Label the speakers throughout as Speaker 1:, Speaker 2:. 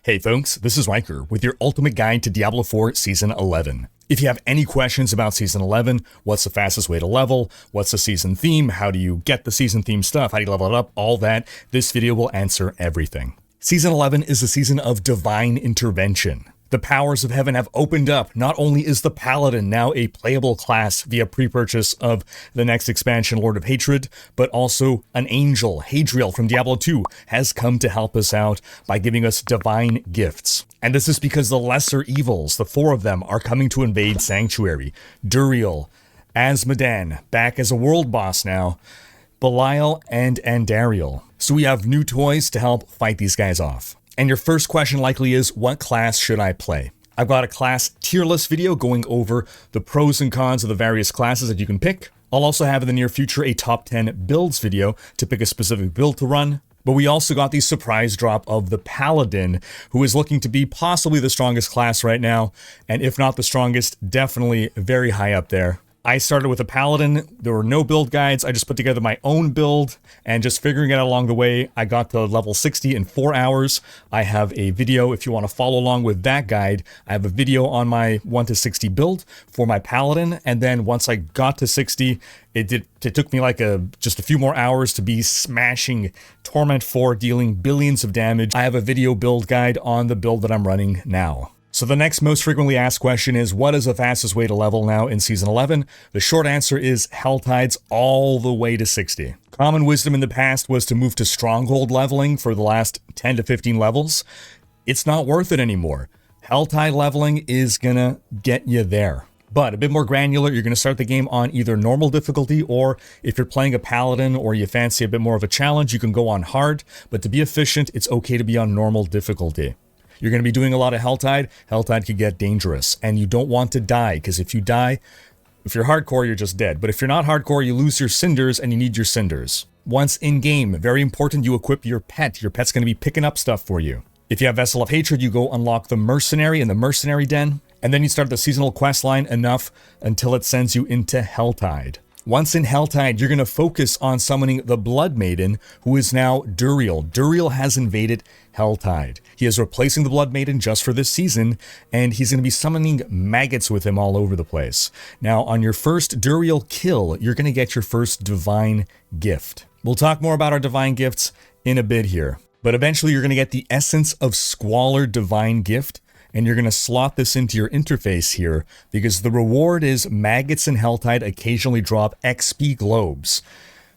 Speaker 1: Hey folks, this is Rhykker with your ultimate guide to Diablo 4 Season 11. If you have any questions about Season 11, what's the fastest way to level, what's the season theme, how do you get the season theme stuff, how do you level it up, all that, this video will answer everything. Season 11 is the season of divine intervention. The powers of heaven have opened up. Not only is the Paladin now a playable class via pre-purchase of the next expansion, Lord of Hatred, but also an angel, Hadriel from Diablo 2, has come to help us out by giving us divine gifts. And this is because the lesser evils, the four of them, are coming to invade Sanctuary. Duriel, Azmodan, back as a world boss now, Belial, and Andariel. So we have new toys to help fight these guys off. And your first question likely is, what class should I play? I've got a class tier list video going over the pros and cons of the various classes that you can pick. I'll also have in the near future a top 10 builds video to pick a specific build to run. But we also got the surprise drop of the Paladin, who is looking to be possibly the strongest class right now. And if not the strongest, definitely very high up there. I started with a Paladin. There were no build guides. I just put together my own build and just figuring it out along the way. I got to level 60 in 4 hours. I have a video if you want to follow along with that guide. I have a video on my 1 to 60 build for my Paladin. And then once I got to 60, it took me like just a few more hours to be smashing Torment 4, dealing billions of damage. I have a video build guide on the build that I'm running now. So the next most frequently asked question is, what is the fastest way to level now in Season 11? The short answer is Helltides all the way to 60. Common wisdom in the past was to move to Stronghold leveling for the last 10 to 15 levels. It's not worth it anymore. Helltide leveling is gonna get you there. But a bit more granular, you're gonna start the game on either normal difficulty, or if you're playing a Paladin or you fancy a bit more of a challenge, you can go on hard. But to be efficient, it's okay to be on normal difficulty. You're going to be doing a lot of Helltide. Helltide could get dangerous, and you don't want to die, because if you die, if you're hardcore, you're just dead. But if you're not hardcore, you lose your cinders, and you need your cinders. Once in-game, very important, you equip your pet. Your pet's going to be picking up stuff for you. If you have Vessel of Hatred, you go unlock the Mercenary in the Mercenary Den, and then you start the seasonal quest line enough until it sends you into Helltide. Once in Helltide, you're going to focus on summoning the Blood Maiden, who is now Duriel. Duriel has invaded Helltide. He is replacing the Blood Maiden just for this season, and he's going to be summoning maggots with him all over the place. Now, on your first Duriel kill, you're going to get your first divine gift. We'll talk more about our divine gifts in a bit here, but eventually you're going to get the Essence of Squalor divine gift, and you're going to slot this into your interface here, because the reward is maggots in Helltide occasionally drop XP globes.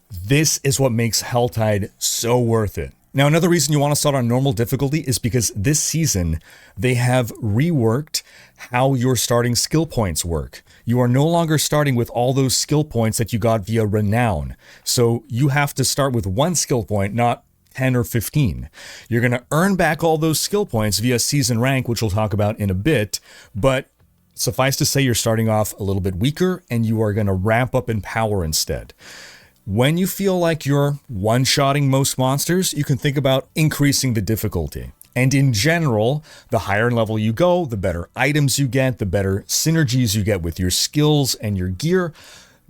Speaker 1: This is what makes Helltide so worth it. Now, another reason you want to start on normal difficulty is because this season, they have reworked how your starting skill points work. You are no longer starting with all those skill points that you got via Renown. So you have to start with 1 skill point, not 10 or 15. You're going to earn back all those skill points via season rank, which we'll talk about in a bit, but suffice to say you're starting off a little bit weaker and you are going to ramp up in power instead. When you feel like you're one-shotting most monsters, you can think about increasing the difficulty. And in general, the higher in level you go, the better items you get, the better synergies you get with your skills and your gear.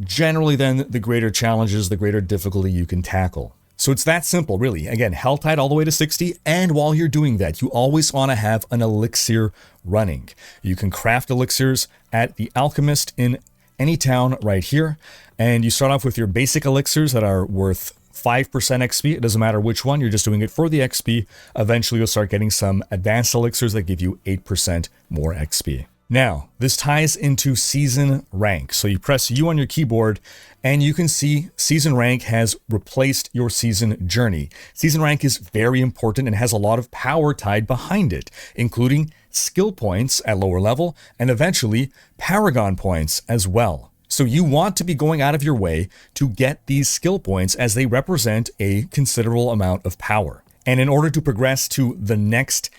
Speaker 1: Generally then, the greater challenges, the greater difficulty you can tackle. So it's that simple, really. Again, Helltide all the way to 60, and while you're doing that, you always want to have an elixir running. You can craft elixirs at the Alchemist in any town right here, and you start off with your basic elixirs that are worth 5% XP. It doesn't matter which one, you're just doing it for the XP. Eventually, you'll start getting some advanced elixirs that give you 8% more XP. Now, this ties into season rank. So you press U on your keyboard and you can see season rank has replaced your season journey. Season rank is very important and has a lot of power tied behind it, including skill points at lower level and eventually Paragon points as well. So you want to be going out of your way to get these skill points as they represent a considerable amount of power. And in order to progress to the next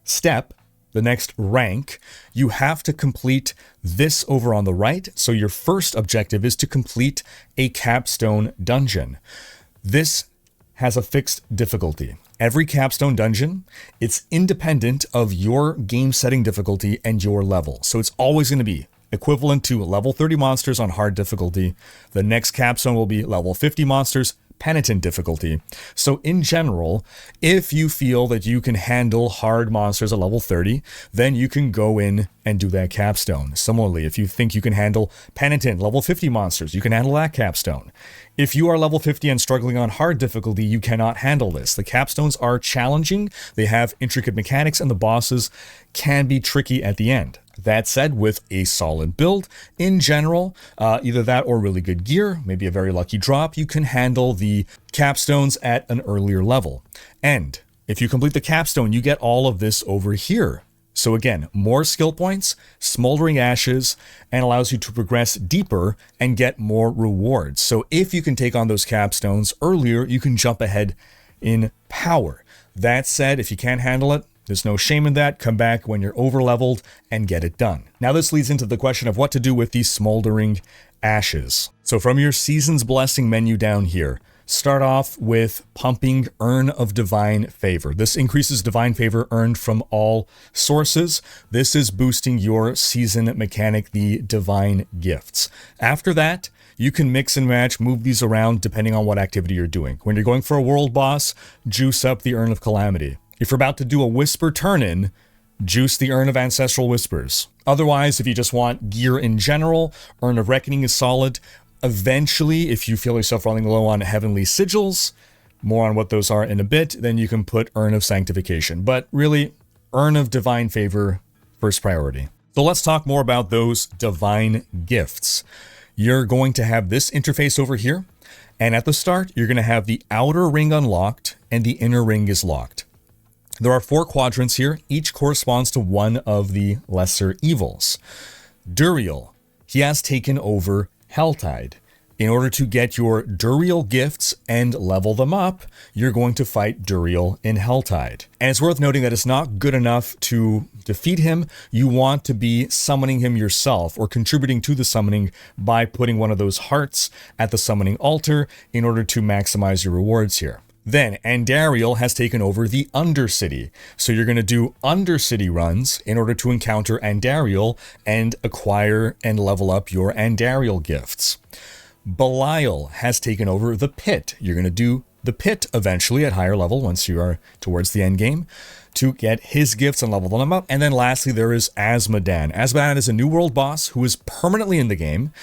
Speaker 1: step, the next rank, you have to complete this over on the right. So your first objective is to complete a capstone dungeon. This has a fixed difficulty. Every capstone dungeon, it's independent of your game setting difficulty and your level. So it's always going to be equivalent to level 30 monsters on hard difficulty. The next capstone will be level 50 monsters, penitent difficulty. So in general, if you feel that you can handle hard monsters at level 30, then you can go in and do that capstone. Similarly, if you think you can handle penitent level 50 monsters, you can handle that capstone. If you are level 50 and struggling on hard difficulty, you cannot handle this. The capstones are challenging, they have intricate mechanics, and the bosses can be tricky at the end. That said, with a solid build, in general, either that or really good gear, maybe a very lucky drop, you can handle the capstones at an earlier level. And if you complete the capstone, you get all of this over here. So again, more skill points, smoldering ashes, and allows you to progress deeper and get more rewards. So if you can take on those capstones earlier, you can jump ahead in power. That said, if you can't handle it, there's no shame in that. Come back when you're over-leveled and get it done. Now this leads into the question of what to do with these smoldering ashes. So from your Season's Blessing menu down here, start off with pumping Urn of Divine Favor. This increases Divine Favor earned from all sources. This is boosting your season mechanic, the Divine Gifts. After that, you can mix and match, move these around depending on what activity you're doing. When you're going for a world boss, juice up the Urn of Calamity. If you're about to do a Whisper turn-in, juice the Urn of Ancestral Whispers. Otherwise, if you just want gear in general, Urn of Reckoning is solid. Eventually, if you feel yourself running low on Heavenly Sigils, more on what those are in a bit, then you can put Urn of Sanctification. But really, Urn of Divine Favor, first priority. So let's talk more about those Divine Gifts. You're going to have this interface over here, and at the start, you're going to have the outer ring unlocked, and the inner ring is locked. There are 4 quadrants here. Each corresponds to one of the lesser evils. Duriel, he has taken over Helltide. In order to get your Duriel gifts and level them up, you're going to fight Duriel in Helltide. And it's worth noting that it's not good enough to defeat him. You want to be summoning him yourself or contributing to the summoning by putting one of those hearts at the summoning altar in order to maximize your rewards here. Then Andariel has taken over the Undercity. So you're going to do Undercity runs in order to encounter Andariel and acquire and level up your Andariel gifts. Belial has taken over the Pit. You're going to do the Pit eventually at higher level once you are towards the end game to get his gifts and level them up. And then lastly, there is Azmodan. Azmodan is a new world boss who is permanently in the game.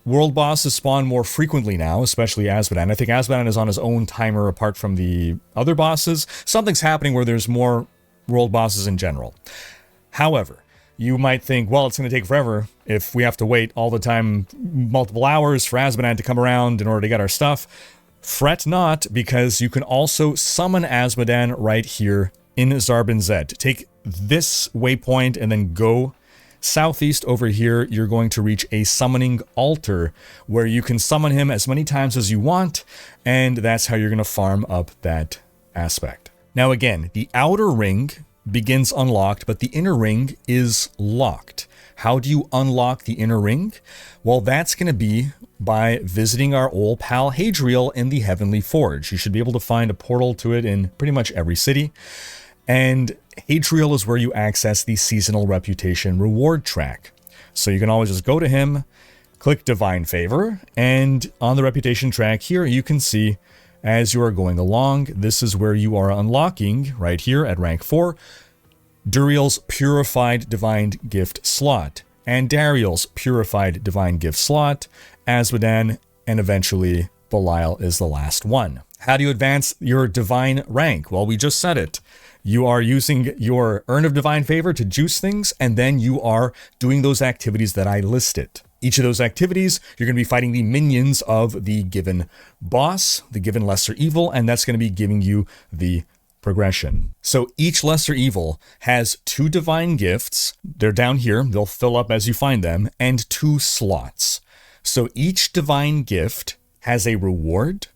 Speaker 1: World bosses spawn more frequently now, especially Azmodan. I think Azmodan is on his own timer apart from the other bosses. Something's happening where there's more world bosses in general. However, you might think, well, it's going to take forever if we have to wait all the time, multiple hours for Azmodan to come around in order to get our stuff. Fret not, because you can also summon Azmodan right here in Zarbin Zed. Take this waypoint and then go southeast over here. You're going to reach a summoning altar where you can summon him as many times as you want, and that's how you're going to farm up that aspect. Now again, the outer ring begins unlocked, but the inner ring is locked. How do you unlock the inner ring? Well, that's going to be by visiting our old pal Hadriel in the Heavenly Forge. You should be able to find a portal to it in pretty much every city. And Hadriel is where you access the seasonal reputation reward track. So you can always just go to him, click Divine Favor, and on the reputation track here, you can see as you are going along, this is where you are unlocking, right here at rank 4, Duriel's Purified Divine Gift slot, and Dariel's Purified Divine Gift slot, Azmodan, and eventually Belial is the last one. How do you advance your divine rank? Well, we just said it. You are using your Urn of Divine Favor to juice things, and then you are doing those activities that I listed. Each of those activities, you're going to be fighting the minions of the given boss, the given lesser evil, and that's going to be giving you the progression. So each lesser evil has 2 divine gifts. They're down here. They'll fill up as you find them, and 2 slots. So each divine gift has a reward,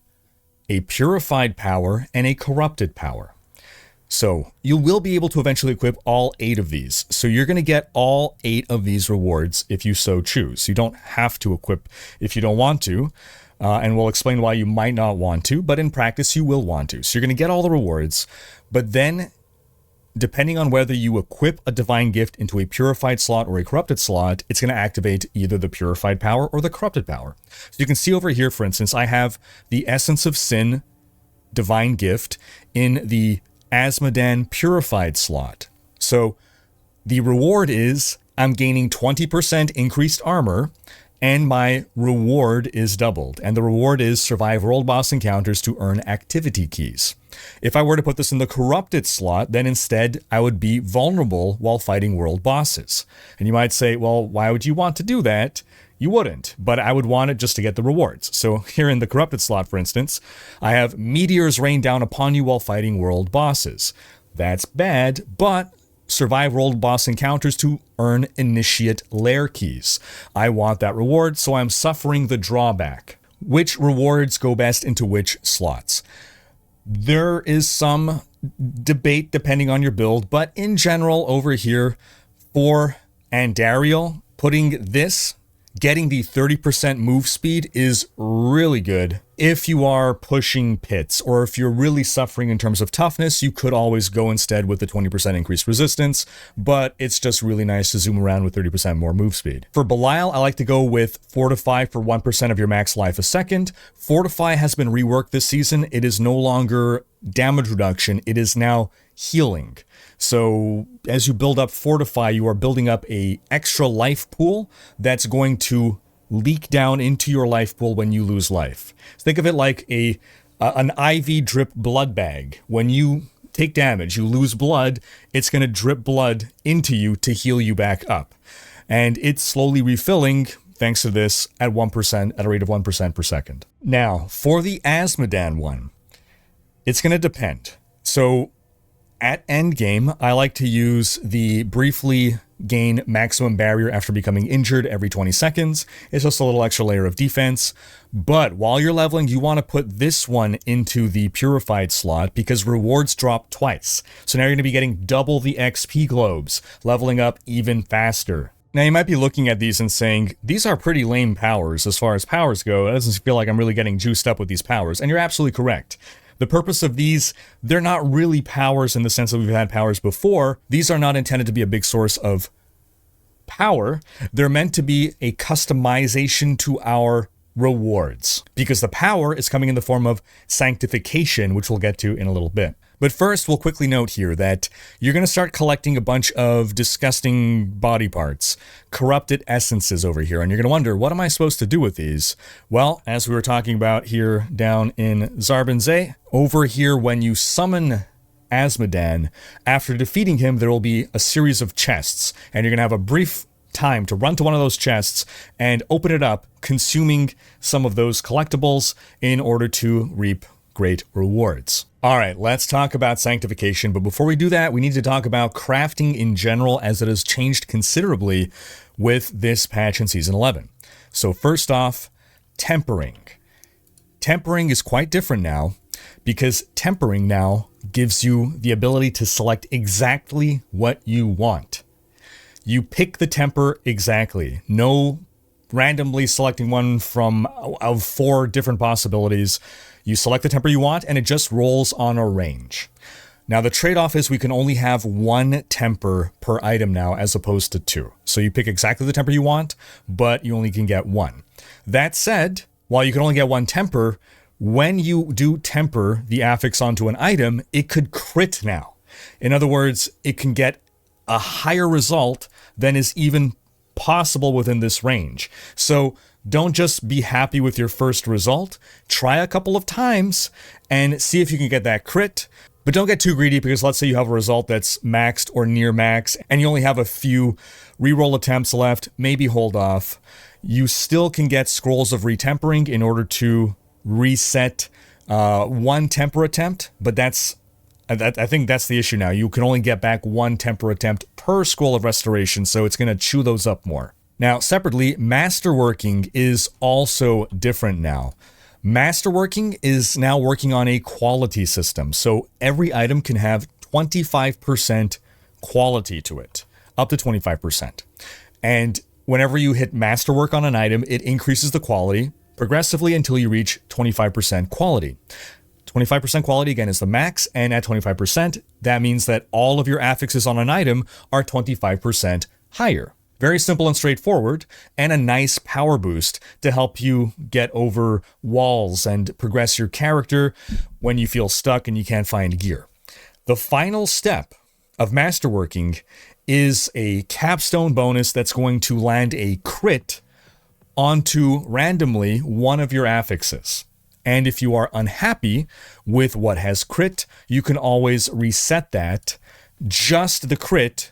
Speaker 1: a purified power, and a corrupted power. So you will be able to eventually equip all 8 of these. So you're going to get all 8 of these rewards if you so choose. You don't have to equip if you don't want to, and we'll explain why you might not want to, but in practice you will want to. So you're going to get all the rewards, but then depending on whether you equip a divine gift into a purified slot or a corrupted slot, it's going to activate either the purified power or the corrupted power. So you can see over here, for instance, I have the Essence of Sin divine gift in the Azmodan purified slot. So the reward is I'm gaining 20% increased armor, and my reward is doubled. And the reward is survive world boss encounters to earn activity keys. If I were to put this in the corrupted slot, then instead I would be vulnerable while fighting world bosses. And you might say, well, why would you want to do that? You wouldn't, but I would want it just to get the rewards. So here in the corrupted slot, for instance, I have meteors rain down upon you while fighting world bosses. That's bad, but survive world boss encounters to earn initiate lair keys. I want that reward, so I'm suffering the drawback. Which rewards go best into which slots? There is some debate depending on your build, but in general over here for Andariel, putting this, getting the 30% move speed is really good. If you are pushing pits, or if you're really suffering in terms of toughness, you could always go instead with the 20% increased resistance, but it's just really nice to zoom around with 30% more move speed. For Belial, I like to go with Fortify for 1% of your max life a second. Fortify has been reworked this season. It is no longer damage reduction, it is now healing. So as you build up Fortify, you are building up a extra life pool that's going to leak down into your life pool when you lose life. Think of it like an IV drip blood bag. When you take damage, you lose blood, it's going to drip blood into you to heal you back up. And it's slowly refilling, thanks to this, at 1%, at a rate of 1% per second. Now, for the Azmodan one, it's going to depend. So at endgame, I like to use the briefly gain maximum barrier after becoming injured every 20 seconds. It's just a little extra layer of defense. But while you're leveling, you want to put this one into the purified slot because rewards drop twice. So now you're going to be getting double the XP globes, leveling up even faster. Now you might be looking at these and saying, these are pretty lame powers as far as powers go. It doesn't feel like I'm really getting juiced up with these powers. And you're absolutely correct. The purpose of these, they're not really powers in the sense that we've had powers before. These are not intended to be a big source of power. They're meant to be a customization to our rewards, because the power is coming in the form of Sanctification, which we'll get to in a little bit. But first, we'll quickly note here that you're going to start collecting a bunch of disgusting body parts, corrupted essences over here, and you're going to wonder, what am I supposed to do with these? Well, as we were talking about here down in Zarbinze, over here when you summon Azmodan, after defeating him, there will be a series of chests, and you're going to have a brief time to run to one of those chests and open it up, consuming some of those collectibles in order to reap great rewards. All right, let's talk about Sanctification, but before we do that, we need to talk about crafting in general, as it has changed considerably with this patch in Season 11. So first off, tempering. Tempering is quite different now, because tempering now gives you the ability to select exactly what you want. You pick the temper exactly. No randomly selecting one from of 4 different possibilities. You select the temper you want, and it just rolls on a range. Now, the trade-off is we can only have 1 temper per item now, as opposed to 2. So you pick exactly the temper you want, but you only can get 1. That said, while you can only get 1 temper, when you do temper the affix onto an item, it could crit now. In other words, it can get a higher result than is even possible within this range. So don't just be happy with your first result. Try a couple of times and see if you can get that crit. But don't get too greedy, because let's say you have a result that's maxed or near max and you only have a few reroll attempts left, maybe hold off. You still can get scrolls of retempering in order to reset 1 temper attempt, but I think that's the issue now. You can only get back 1 temper attempt per scroll of restoration, so it's going to chew those up more. Now, separately, masterworking is also different now. Masterworking is now working on a quality system, so every item can have 25% quality to it, up to 25%. And whenever you hit masterwork on an item, it increases the quality progressively until you reach 25% quality. 25% quality, again, is the max, and at 25%, that means that all of your affixes on an item are 25% higher. Very simple and straightforward, and a nice power boost to help you get over walls and progress your character when you feel stuck and you can't find gear. The final step of masterworking is a capstone bonus that's going to land a crit onto randomly one of your affixes. And if you are unhappy with what has crit, you can always reset that, just the crit,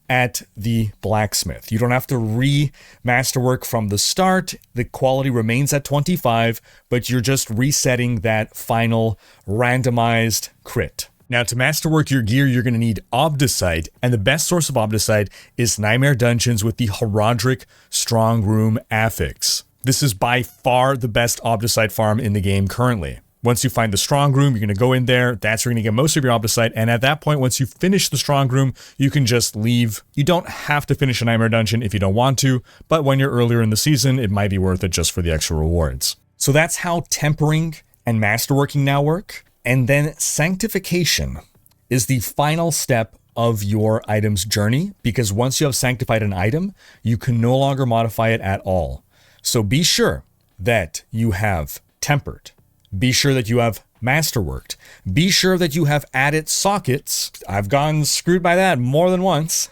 Speaker 1: at the blacksmith. You don't have to re-masterwork from the start. The quality remains at 25, but you're just resetting that final randomized crit. Now, to masterwork your gear, you're going to need Obdicite, and the best source of Obdicite is Nightmare Dungeons with the Horadric Strong Room affix. This is by far the best Obdicite farm in the game currently. Once you find the Strong Room, you're going to go in there. That's where you're going to get most of your Obdicite. And at that point, once you finish the Strong Room, you can just leave. You don't have to finish a Nightmare Dungeon if you don't want to, but when you're earlier in the season, it might be worth it just for the extra rewards. So that's how tempering and masterworking now work. And then Sanctification is the final step of your item's journey, because once you have sanctified an item, you can no longer modify it at all. So be sure that you have tempered. Be sure that you have masterworked. Be sure that you have added sockets. I've gotten screwed by that more than once.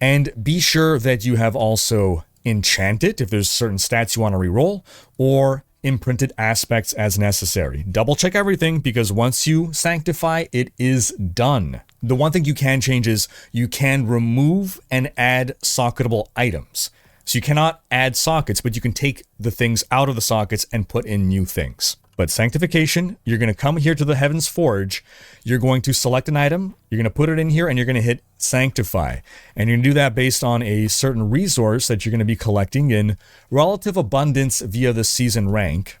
Speaker 1: And be sure that you have also enchanted if there's certain stats you want to reroll, or imprinted aspects as necessary. Double check everything, because once you sanctify, it is done. The one thing you can change is you can remove and add socketable items. So you cannot add sockets, but you can take the things out of the sockets and put in new things. But Sanctification, you're going to come here to the Heaven's Forge, you're going to select an item, you're going to put it in here, and you're going to hit Sanctify. And you're going to do that based on a certain resource that you're going to be collecting in relative abundance via the season rank.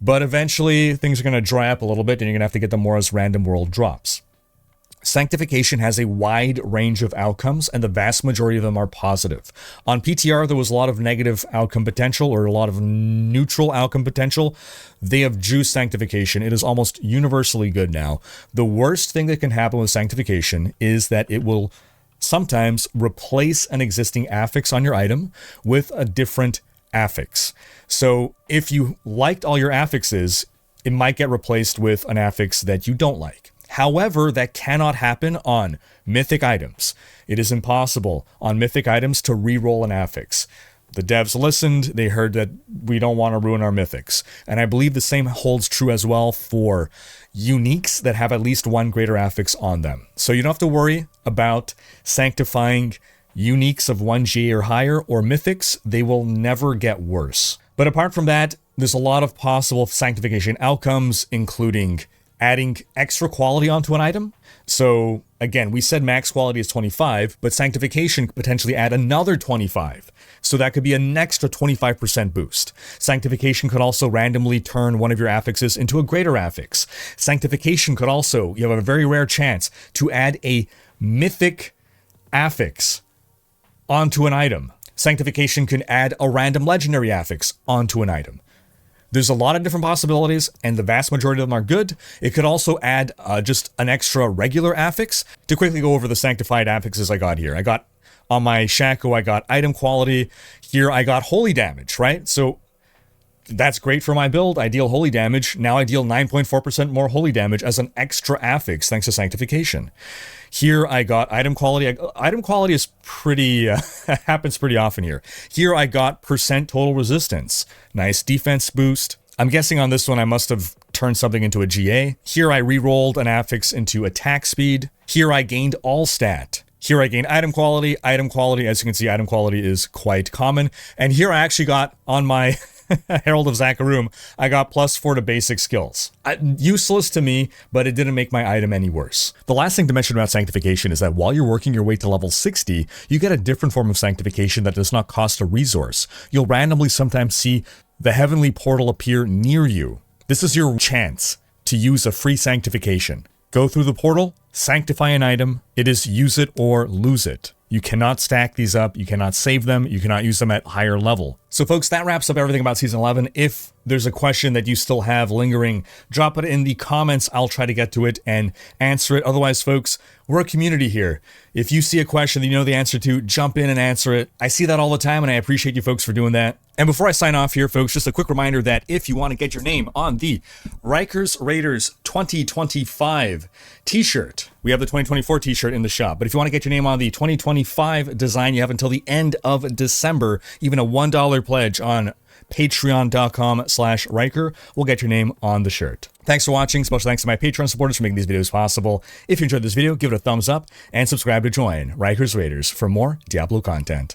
Speaker 1: But eventually, things are going to dry up a little bit, and you're going to have to get them more as random world drops. Sanctification has a wide range of outcomes, and the vast majority of them are positive. On PTR, there was a lot of negative outcome potential, or a lot of neutral outcome potential. They have juiced Sanctification. It is almost universally good now. The worst thing that can happen with Sanctification is that it will sometimes replace an existing affix on your item with a different affix. So if you liked all your affixes, it might get replaced with an affix that you don't like. However, that cannot happen on mythic items. It is impossible on mythic items to re-roll an affix. The devs listened, they heard that we don't want to ruin our mythics. And I believe the same holds true as well for uniques that have at least one greater affix on them. So you don't have to worry about sanctifying uniques of 1G or higher, or mythics. They will never get worse. But apart from that, there's a lot of possible Sanctification outcomes, including adding extra quality onto an item. So again, we said max quality is 25, but Sanctification could potentially add another 25. So that could be an extra 25% boost. Sanctification could also randomly turn one of your affixes into a greater affix. Sanctification could also, you have a very rare chance to add a mythic affix onto an item. Sanctification can add a random legendary affix onto an item. There's a lot of different possibilities, and the vast majority of them are good. It could also add just an extra regular affix. To quickly go over the sanctified affixes I got here. I got, on my Shaco, I got item quality. Here I got holy damage, right? So that's great for my build. I deal holy damage. Now I deal 9.4% more holy damage as an extra affix thanks to Sanctification. Here I got item quality. Item quality is pretty, happens pretty often here. Here I got percent total resistance. Nice defense boost. I'm guessing on this one I must have turned something into a GA. Here I re-rolled an affix into attack speed. Here I gained all stat. Here I gained item quality. Item quality, as you can see, item quality is quite common. And here I actually got on my Herald of Zakarum, I got +4 to basic skills. Useless to me, but it didn't make my item any worse. The last thing to mention about Sanctification is that while you're working your way to level 60, you get a different form of Sanctification that does not cost a resource. You'll randomly sometimes see the Heavenly Portal appear near you. This is your chance to use a free Sanctification. Go through the portal, sanctify an item. It is use it or lose it. You cannot stack these up. You cannot save them. You cannot use them at higher level. So folks, that wraps up everything about Season 11. If there's a question that you still have lingering, drop it in the comments. I'll try to get to it and answer it. Otherwise, folks, we're a community here. If you see a question that you know the answer to, jump in and answer it. I see that all the time, and I appreciate you folks for doing that. And before I sign off here, folks, just a quick reminder that if you want to get your name on the Rhykkers Raiders 2025 t-shirt, we have the 2024 t-shirt in the shop. But if you want to get your name on the 2025 design, you have until the end of December. Even a $1 pledge on patreon.com/Rhykker will get your name on the shirt. Thanks for watching. Special thanks to my Patreon supporters for making these videos possible. If you enjoyed this video, give it a thumbs up and subscribe to join Rhykkers Raiders for more Diablo content.